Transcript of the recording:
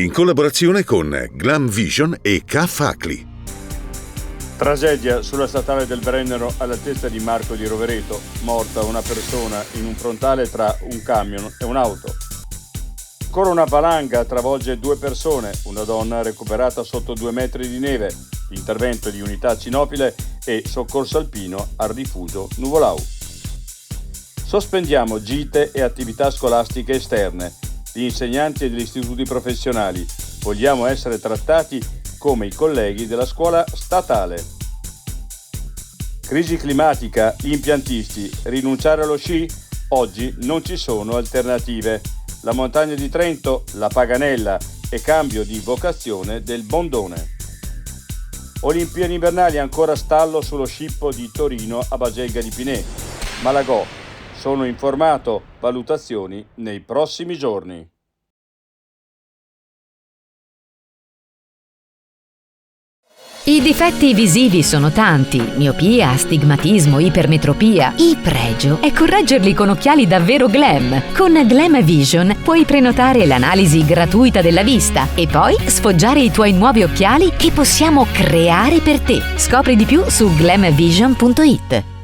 in collaborazione con Glam Vision e K-Facli. Tragedia sulla statale del Brennero all'altezza di Marco di Rovereto. Morta una persona in un frontale tra un camion e un'auto. Ancora una valanga travolge 2 persone, una donna recuperata sotto 2 metri di neve, intervento di unità cinofile e soccorso alpino al rifugio Nuvolau. Sospendiamo gite e attività scolastiche esterne. Gli insegnanti e gli istituti professionali vogliamo essere trattati come i colleghi della scuola statale. Crisi climatica, gli impiantisti, rinunciare allo sci? Oggi non ci sono alternative. La montagna di Trento, la Paganella e cambio di vocazione del Bondone. Olimpiadi invernali ancora stallo sullo scippo di Torino a Bagelga di Pinè. Malagò, sono informato, valutazioni nei prossimi giorni. I difetti visivi sono tanti: miopia, astigmatismo, ipermetropia. Il pregio è correggerli con occhiali davvero glam. Con Glam Vision puoi prenotare l'analisi gratuita della vista e poi sfoggiare i tuoi nuovi occhiali che possiamo creare per te. Scopri di più su glamvision.it.